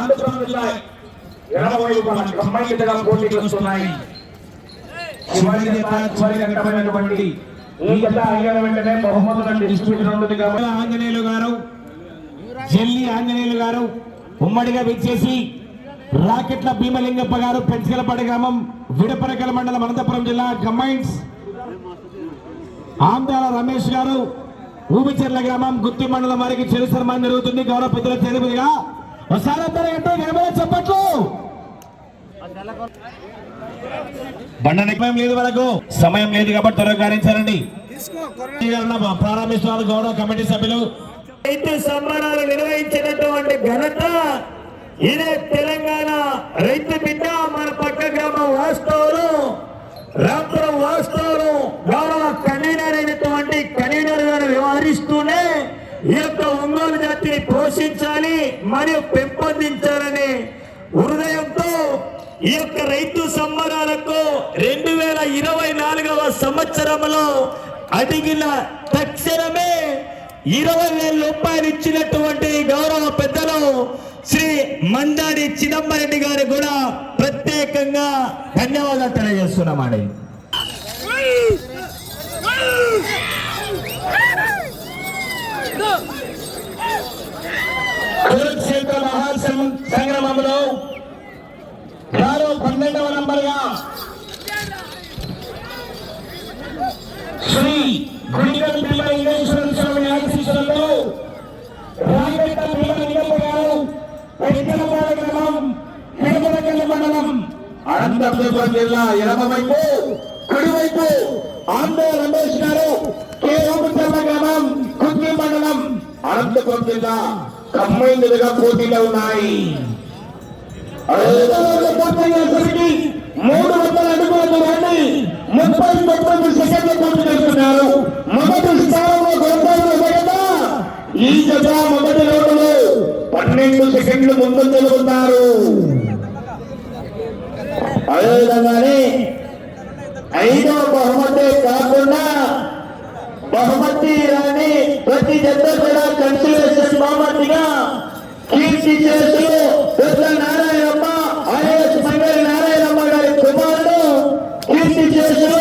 అనంతపురం జిల్లా ఎడమవైపు కంబైన్డ్గా పోటీకి వస్తున్నాయి. చివరి ఘట్టమైనటువంటి ఈ గత అయిన వెంటనే బహుమతులను డిస్ట్రిబ్యూషన్ ఉంటుంది కాబట్టి ఆంజనేయులు గారు, జల్లి ఆంజనేయులు గారు ఉమ్మడిగా విచ్చేసి రాకెట్ల భీమలింగప్ప గారు, పెంచగలపాడు గ్రామం, విడపరకల మండలం, అనంతపురం జిల్లా కంబైన్స్, ఆంధ్రాల రమేష్ గారు ఊబిచెర్ల గ్రామం, గుత్తి మండలం వారికి చెరు సన్మానం జరుగుతుంది. గౌరవ పెద్దల చేరుమతిగా ఒకసారి అందరూ గంటే గణపతి చెప్పట్లు. బండ లేదు, వరకు సమయం లేదు కాబట్టి త్వరగా గారించారండి. ప్రారంభిస్తున్నారు గౌరవ కమిటీ సభ్యులు. రైతు సంబరాలు నిర్వహించినటువంటి ఘనత ఇదే తెలంగాణ రైతు బిడ్డ మన పక్క గ్రామం వాస్తవులు రాపురం వాస్తవులు గౌరవ కన్వీనర్ అయినటువంటి కన్వీనర్ గారు వ్యవహరిస్తూనే ఈ యొక్క ఒంగోలు జాతిని పోషించాలి మరియు పెంపొందించాలనే హృదయంతో ఈ యొక్క రైతు సంబరాలకు 2024వ సంవత్సరంలో అడిగిన తక్షణమే 20,000 రూపాయలు ఇచ్చినటువంటి గౌరవ పెద్దలు శ్రీ మందాడి చిదంబరెడ్డి గారు కూడా ప్రత్యేకంగా ధన్యవాదాలు తెలియజేస్తున్నామండి. కురుక్షేత్ర మహాసంగ్రామంలో 12వ నంబర్గా శ్రీ గుడిగల్ భీమలింగేశ్వర స్వామి ఆశీస్సులతో రాకెట్ల భీమలింగప్ప గారు, పెంచలపాడు గ్రామం, విడపరకల్లి మండలం, అనంతపురం జిల్లా ఎడమవైపు కుడివైపు ఆంధ్ర రమేష్ గారు, కే ఊబిచెర్ల గ్రామం, గుత్తి మండలం, అనంతపురం జిల్లా కంబైన్డ్గా పోటీలో ఉన్నాయి. 300 అడుగుల దూరాన్ని 39 సెకండ్లు పూర్తి చేస్తున్నారు. మొదటి స్థానంలో కొనసాగుతున్న ఈ జత మొదటి రౌండ్లో 12 సెకండ్లు ముందంజలో ఉన్నారు. అదేవిధంగానే 5వ బహుమతి కాకుండా బహుమతి రాని ప్రతి జత కూడా కన్సిలేషన్ బహుమతిగా కీర్తి చేస్తూ పెద్ద నారాయణమ్మ ఐఎస్ మంగళి నారాయణమ్మ గారి కుమారుడు కీర్తి చేస్తూ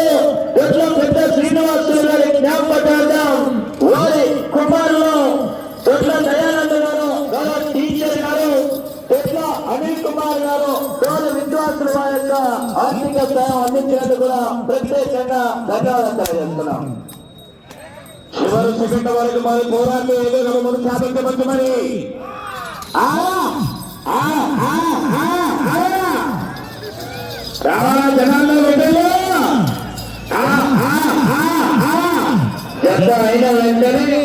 పెద్ద శ్రీనివాసులు గారి జ్ఞాపకార్థం వారి కుమారులు పెద్ద దయానంద గారు, గౌరవ టీచర్ గారు, పెద్ద అనిల్ కుమార్ గారు, గౌరవ విద్వాంసుల వారి యొక్క ఆర్థిక సహాయం అందించినందుకు కూడా ప్రత్యేకంగా ధన్యవాదాలు తెలియజేస్తున్నాం. చివరి సెకండ్ వరకు మరి పోరాటం ఏదో ముందు సాధించవచ్చుమని జనాల్లో వెంటనే అయిన వెంటనే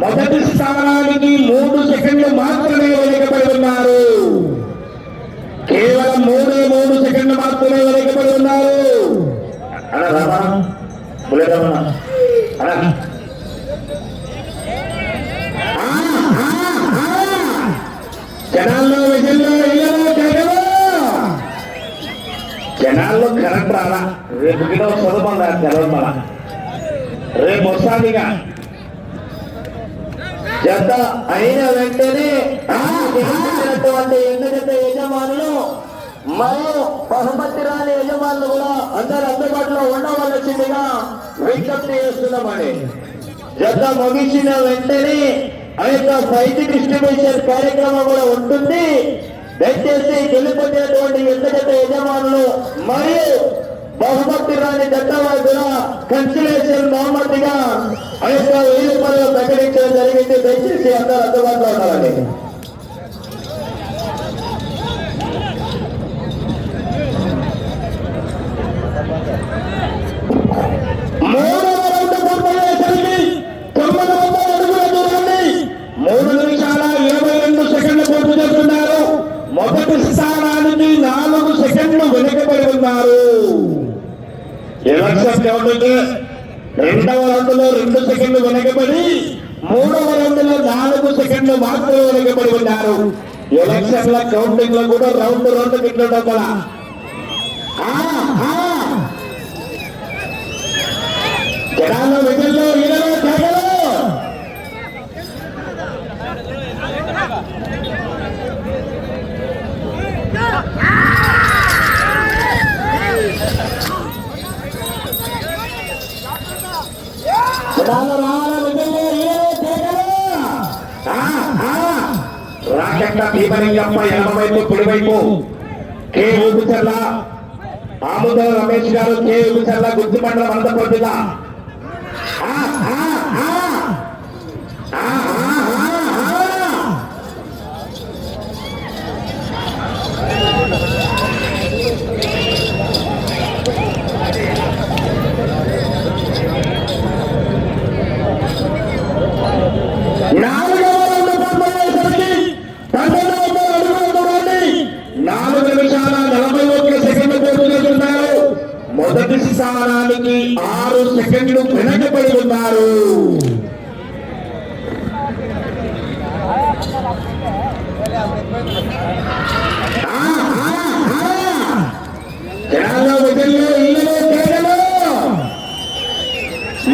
మొదటి స్థానానికి 3 సెకండ్లు మాత్రమే వెనకబడి ఉన్నారు. కేవలం 3 సెకండ్లు మాత్రమే వెనకబడి ఉన్నారు. జనాల్లో విజయంలో జనాల్లో కరెక్ట్ రాలా. రేపు చదువుకుందా తెలవమా, రేపు వస్తాదిగా జత అయిన వెంటనే ఎందుకంటే యజమానులు మరియు బహుమతి రాని యజమానులు కూడా అందరు అందుబాటులో ఉండవలసిందిగా విజ్ఞప్తి చేస్తున్నామని. జత ముగిసిన వెంటనే ఆ యొక్క ప్రైజ్ డిస్ట్రిబ్యూషన్ కార్యక్రమం కూడా ఉంటుంది. దయచేసి గెలుపొందినటువంటి ఎందుకంటే యజమానులు మరియు బహుమతి రాని జట్టవారు కూడా కన్సిలేషన్ బహుమతిగా ఆ యొక్క 1000 రూపాయలు ప్రకటించడం జరిగింది. దయచేసి అందరూ అందుబాటులో ఉండాలని. మొదటి స్థానానికి 4 సెకండ్లు వెనుకబడి ఉన్నారు. ఎలక్షన్ కౌంటింగ్ రెండవ రౌండ్లో 2 సెకండ్లు వెనకబడి మూడవ రౌండ్లో 4 సెకండ్లు మాత్రమే వెనకబడి ఉన్నారు. ఎలక్షన్ల కౌంటింగ్ లో కూడా రౌండ్ కిట్లడం కదా. జనాల్లో విధుల్లో ఈలలో తెగలు రాకెట్ల భీమలింగప్ప ఎడమవైపు కుడివైపు కే ఊపిచర్ల ఆముద రమేష్ గారు కే ఊపిచర్ల గుర్తి మండలం అనంతపురం జిల్లా. మొదటి స్థానానికి 6 సెకండ్లు వెనకబడి ఉన్నారు.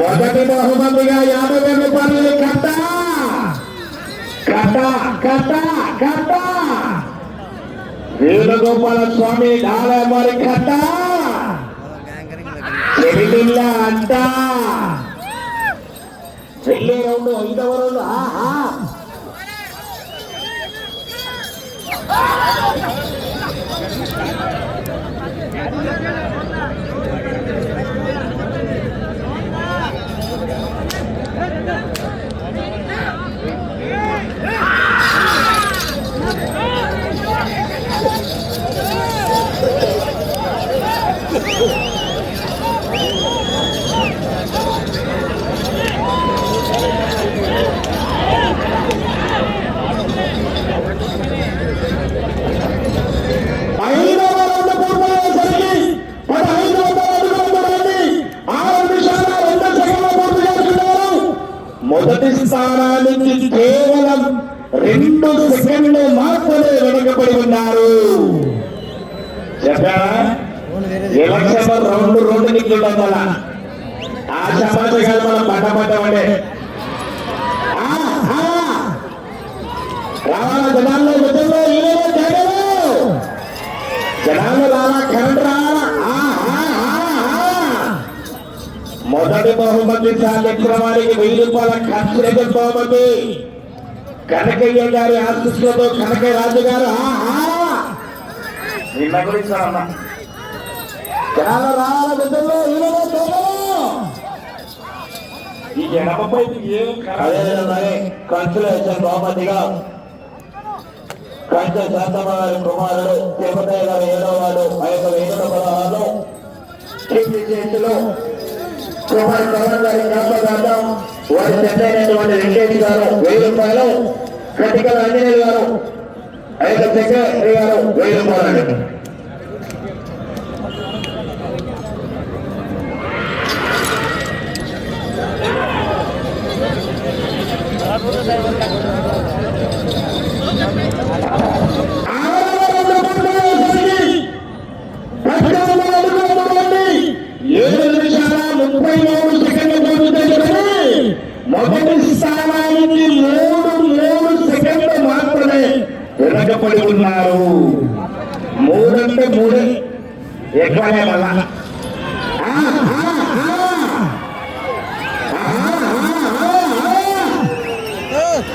మొదటి బహుమతిగా 50,000 రూపాయలు కట్ట కట్ట కట్ట కట్ట వేణుగోపాల స్వామి డాలమారి కట్ట చెవిటిల్ల అంట. వెళ్ళే రౌండ్ 5వ రౌండ్. మొదటి స్థానానికి కేవలం 2 సెకండ్లు మాత్రమే వెనకబడి ఉన్నారు. చెప్పారా? ఎలక్షన్ రౌండ్ నిక్కుడం వల్ల ఆ సమాజాలు మనం పట్టబడ్డామంటే రావాల జనాల్లో విధంలో జనాలు రాలా కరెంట్ రావాలా. మొదటి బహుమతి కార్యక్రమానికి 1000 రూపాయల ఖర్చు బహుమతి కనకయ్య గారి ఆశీస్సులతో కనకయ్య రాజు గారు నిన్న గురించి జనాలు రావాల విధంలో ఈ ఎడమపై ఖర్చులు వేసారు బహుమతిగా కంచె శాంతమ్మ గారి కుమారుడు తిరుపతయ్య గారు 7వ వార్డు 516 కీర్తి చేతిలో కుమార్ పవన్ గారి జ్ఞాపకార్థం వారి చెన్నైనటువంటి వెంకటేష్ గారు 1000 రూపాయలు, కటికల ఆంజనేయులు గారు 5 సెక్రటరీ గారు 1000 రూపాయలు. మొదటి స్థానానికి 3 సెకండ్లు మాత్రమే వెనకబడి ఉన్నారు. 3 అంటే 3 ఎక్కువనే మళ్ళా.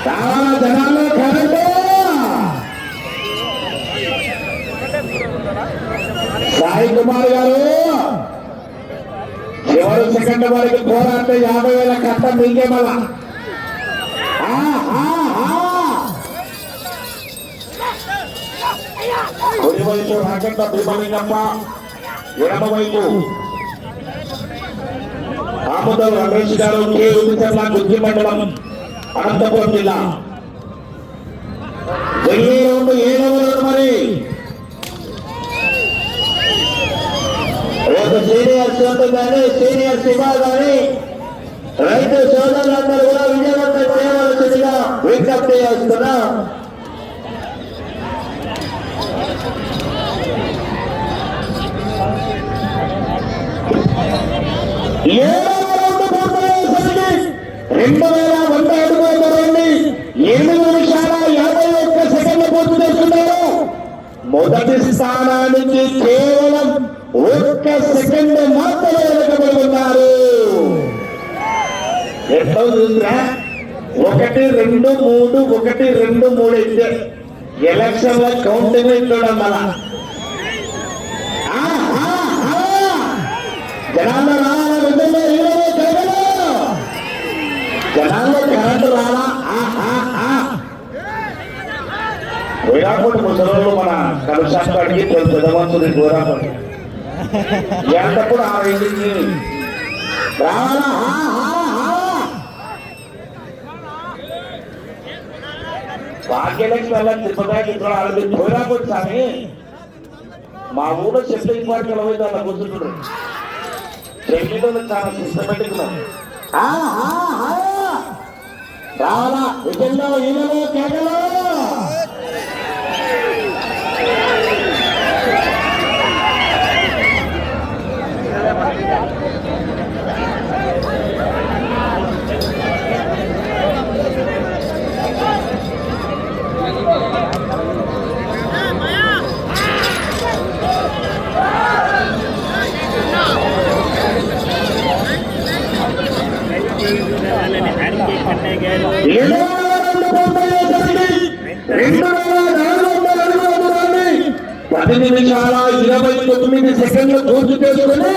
చాలా జనాల్లో కరెంటు సాయి కుమార్ గారు చివరి సెకండ్ వరకు పోరాడితే 50,000 కట్ట మీకే మళ్ళా. కుడివైపు రాకెట్ల భీమలింగప్ప, ఎడమవైపు ఆముదల రమేష్ గారు కే ఊపిచర్ల గుజ్జి మండలం అనంతపురం జిల్లా. వెళ్ళే రౌండ్ 7వ రౌండ్. మరి రేపు సీనియర్ కానీ సీనియర్ శివ కానీ రైతు సోదరులందరూ కూడా విజయవంతం చేయవలసిందిగా విజ్ఞప్తి చేస్తున్నా. ఏడవ రౌండ్ పూర్తయ్యేసరికి 2100 అడుగుల దూరాన్ని 8 నిమిషాల 51 సెకండ్లు పూర్తి చేస్తున్నారు. మొదటి స్థానానికి కేవలం 1 సెకండ్ మాత్రమే వెనుకబడి ఉన్నారు. ఎట్లా చూసినా 1, 2, 3 1, 2, 3 అయితే ఎలక్షన్ల కౌంటింగ్ ఇట్లా మన జనాల్లో రావాలా విధంగా ఈరోజు జగను జనాల్లో కరెంటు రాలా. విరాపడి ముసలు మన కలుషానికి పెద్దవంతుడి గోరాపడి ఎంతప్పుడు ఆ ఇంటికి రావాలా. భాగ్యలక్ష్మి వల్ల తిరుపతి గోరాపడి స్వామి మా ఊళ్ళో చెట్లు ఇంపార్ట్ కలవైతే అలా కూర్చుంటాడు. చెట్లు చాలా సిస్టమేటిక్ రావాలా విజయంలో ఈలలో కేకలో నిమిషాల 29 సెకండ్లు పూర్తి చేసుకుని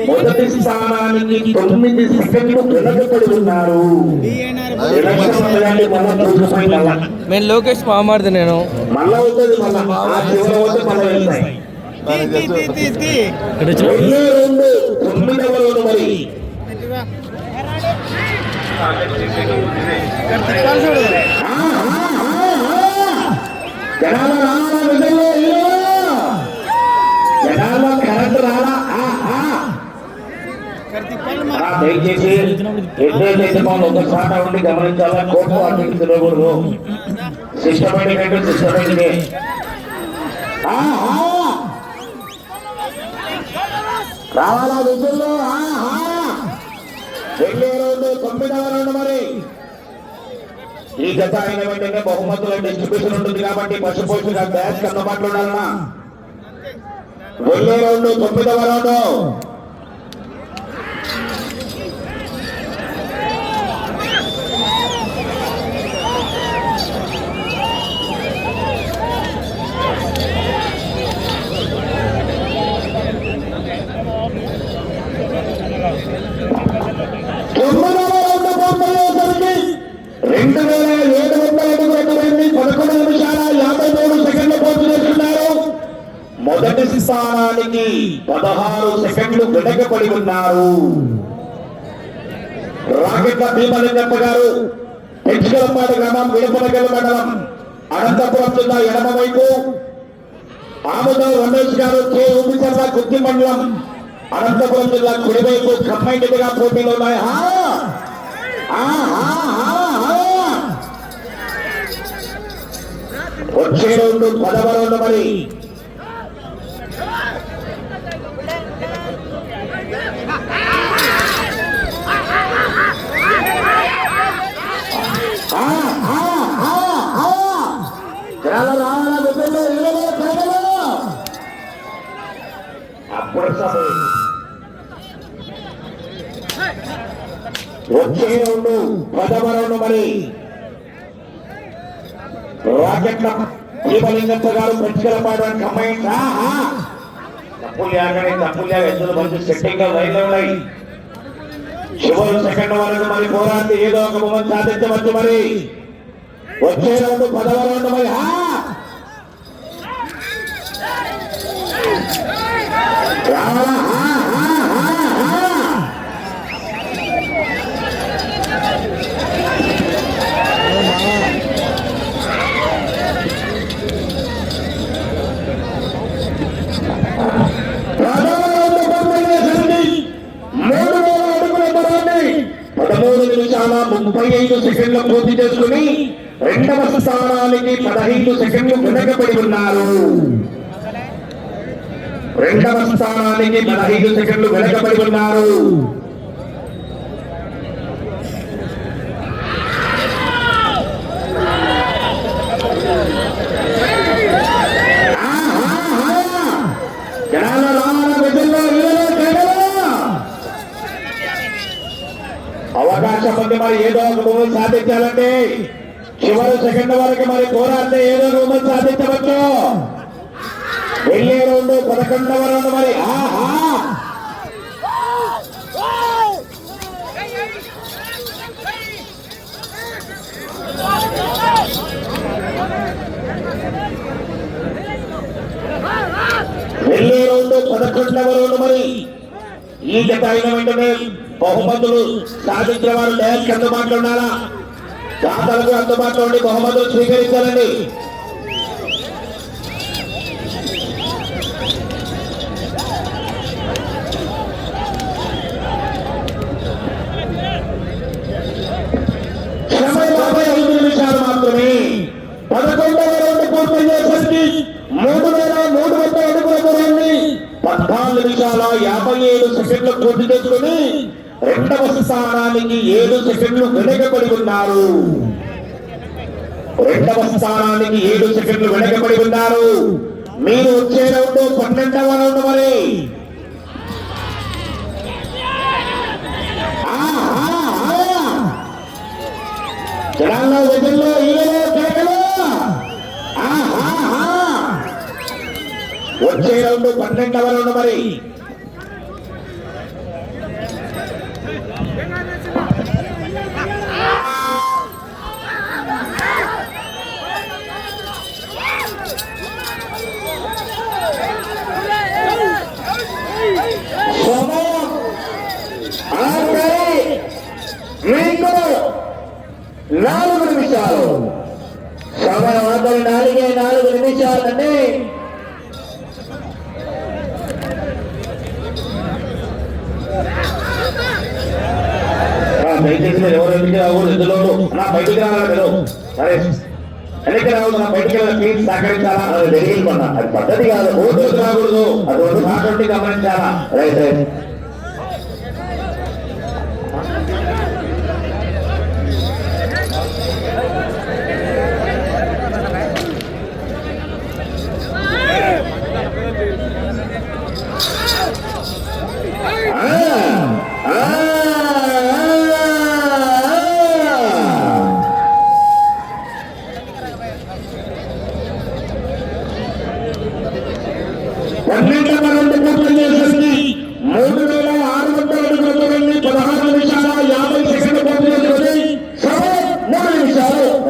మొదటి స్థానానికి 9 సెకండ్లు వెనకబడి ఉన్నారు. నేను లోకేష్ మామాడితే నేను మళ్ళా అవుతుంది మళ్ళా 9వ మరి జనాల రావాలా విధంగా జనాల కరెంట్ రాలా. దయచేసి ఎట్లయితే మనం ఒకసారి ఉండి గమనించాలా. కోర్టు అటు తిరగకూడదు. సిస్టమేటిక్ అంటే సిస్టమేటిక్. రావాలా విధుల్లో వెళ్ళే రోజు 9వ రౌండ్ మరి ఈ జత అయిన వెంటనే బహుమతుల డిస్ట్రిబ్యూషన్ ఉంటుంది కాబట్టి పశుపోషణ బ్యాచ్ అందుబాటులో ఉండాలన్నా. వెళ్ళే రౌండ్ 9వ రౌండ్ మొదటి స్థానానికి 16 సెకండ్లు వెనకబడి ఉన్నారు. రాకెట్ల భీమలింగప్ప గారు పెంచుకలపాడు గ్రామం విడపనగల్ మండలం అనంతపురం జిల్లా ఎడమ వైపు, ఆముదం రమేష్ గారు కే ఉమ్మిచర్ల గుత్తి మండలం అనంతపురం జిల్లా కుడివైపు కంబైన్డ్గా పోటీలు ఉన్నాయి. వచ్చే రౌండ్ 10వ రౌండ్ మరి అప్పుడు వచ్చే రౌండ్ 10వ రౌండ్ మరి రాకెట్ల భీమలింగప్ప గారు పెంచుకలపాడు కంబైన్. తప్పులు ఎద్దులు మంచి సెట్టింగ్ లైన్లో ఉన్నాయి. చివరి సెకండ్ వరకు మరి పోరాడి ఏదో ఒక బొమ్మను సాధించవచ్చు. మరి వచ్చే రౌండ్ 10వ రౌండ్ మరి 35 సెకండ్లు పూర్తి చేసుకుని రెండవ స్థానానికి 15 సెకండ్లు వెనకబడి ఉన్నారు. రెండవ స్థానానికి 15 సెకండ్లు వెనకబడి ఉన్నారు. అవకాశం ఉంది మరి ఏదో ఒక బహుమతి సాధించాలంటే చివరి సెకండ్ వరకు మరి పోరాడితే ఏదో ఒక బహుమతి సాధించవచ్చు. వెళ్ళే రౌండ్ 11వ రౌండ్ మరి వెళ్ళే రౌండ్ 11వ రౌండ్ మరి ఈ జత అయిన వెంటనే బహుమతులు సాధించిన వారు డ్యాన్స్ అందుబాటులో ఉండాలా, దాతలకు అందుబాటులో ఉండి బహుమతులు స్వీకరించాలండి. సమయం 55 నిమిషాలు మాత్రమే. 11వ రౌండ్ పూర్తయ్యేసరికి 3300 అడుగుల దూరాన్ని 14 నిమిషాల 57 సెకండ్లు పూర్తి చేసుకుని రెండవ స్థానానికి 7 సెకండ్లు వెనకబడి ఉన్నారు. రెండవ స్థానానికి 7 సెకండ్లు వెనకబడి ఉన్నారు. మీరు వచ్చే రౌండ్ 12వ రౌండ్ మరి జనాల్లో విధుల్లో ఈలో కేకలు. వచ్చే రౌండ్ 12వ రౌండ్ మరి మీకు 4 నిమిషాలు. సమయం 4 నిమిషాలండి. దయచేసి ఎవరెందుకు రాకూడదు, ఇందులో నా బయటికి రావాలి. సరే వెనక్కి రావద్దు, నా బయటికి ప్లీజ్ సహకరించాలా. అది తెలియకుండా అది పద్ధతి కాదు. ఓటు రాకూడదు, అది ఒకటి మాట్లాడి గమనించాలా. Right right.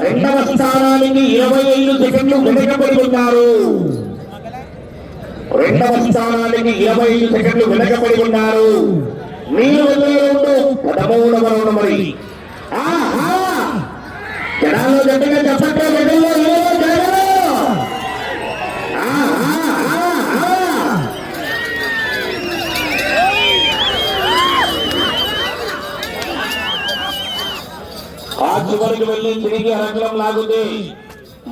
రెండవ స్థానానికి 25 సెకండ్లు వెనకబడి ఉన్నారు. రెండవ స్థానానికి 25 సెకండ్లు వెనకబడి ఉన్నారు. మీరు వెళ్ళే రౌండ్ 13వ రౌండ్ మరి జనాల్లో గట్టిగా చెప్పట్లే. వెళ్లే ఆ చివరికి వెళ్ళి తిరిగి రంగం లాగుతుంది.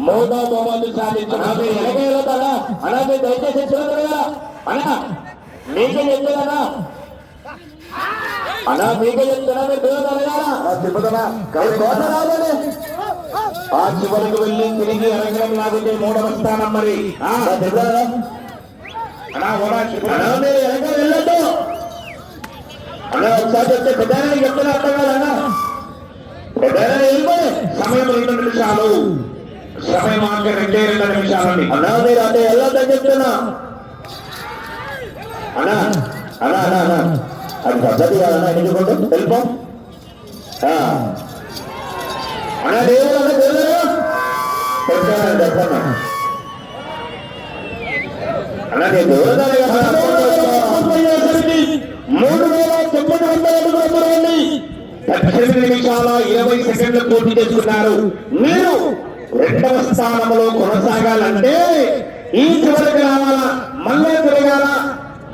3వ బహుమతి సాధించాలి. ఎలాగేదా అలాగే దయచేసి కదా అన్నా మీకే చెప్తానా అన్నా మీకే చెప్తున్నా మీరు తిరుగుతారా. ఆ చివరికి వెళ్ళి తిరిగి రంగం లాగుతుంది. 3వ స్థానం మరి మీరు ఎలాగో వెళ్ళొద్దు అన్నా. ఒకసారి చెప్తే పెద్దానికి చెప్తున్నా అర్థం కాదన్నా. సమయం 2 నిమిషాలు. సమయం 2 నిమిషాలండి. అన్నా మీరు అంటే ఎలా చెప్తున్నా అన్నా అన్నా అన్నా అన్నా అది పద్ధతి కాదన్నా. ఎందుకుంటూ వెళ్ళిపో అన్నా. దేవుడు అన్న దేవుడు చెప్పన్నా అన్నా. నేను దేవుడు 3900 అడుగుల దూరాన్ని 18 నిమిషాల 20 సెకండ్లు పూర్తి చేసుకున్నారు. మీరు రెండవ స్థానంలో కొనసాగాలంటే ఈ చివరికి రావాలా, మళ్ళీ తిరగాల,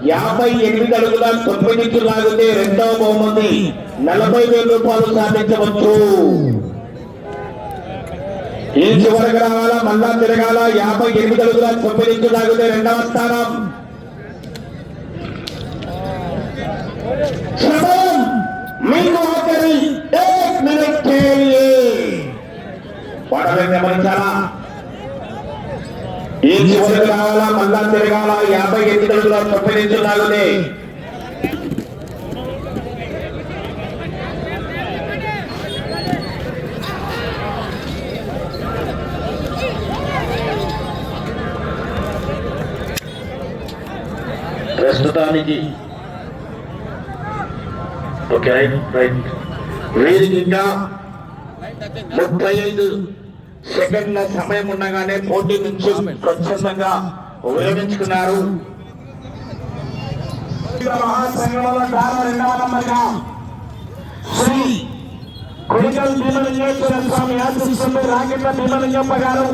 58 అడుగుల 9 ఇంచులు లాగితే రెండవ బహుమతి 40,000 రూపాయలు సాధించవచ్చు. ఈ చివరికి రావాలా, మళ్ళా తిరగాల. 58 అడుగుల 9 ఇంచులు లాగితే రెండవ స్థానం. మీకు ఆఖరి 1 మినిట్ పడవే గమనించాలా. ఈ చివరికి రావాలా, మళ్ళా తిరగాల. 58 అడుగుల 9 ఇంచులు లాగితే ప్రస్తుతానికి ఓకే రైట్. వీరికి ఇంకా 35 సెకండ్ల సమయం ఉండగానే పోటీ నుంచి స్వచ్ఛందంగా ఉపయోగించుకున్నారు. మహాసంఘంలో రెండవ నంబర్గా శ్రీ కొడికల్ భీమలింగేశ్వర స్వామి ఆశీస్సులు రాకెట్ల భీమలింగప్ప గారు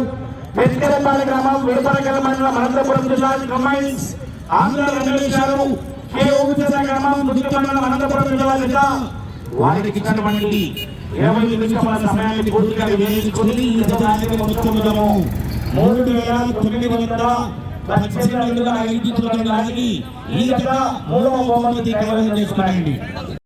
పెంకరపాడు గ్రామం విడపరకల మండలం అనంతపురం జిల్లా కంబైన్స్ ఆంధ్ర రమేష్ గారు కే ఊపిచల గ్రామం ముద్దు మండలం అనంతపురం జిల్లా వారికి ఇచ్చినటువంటి 20 నిమిషాల సమయాన్ని పూర్తిగా వినియోగించుకుని ఈ జనానికి మొత్తము 3,918 లాగి ఈ జత 3వ బహుమతి కైవసం చేసుకున్నాయండి.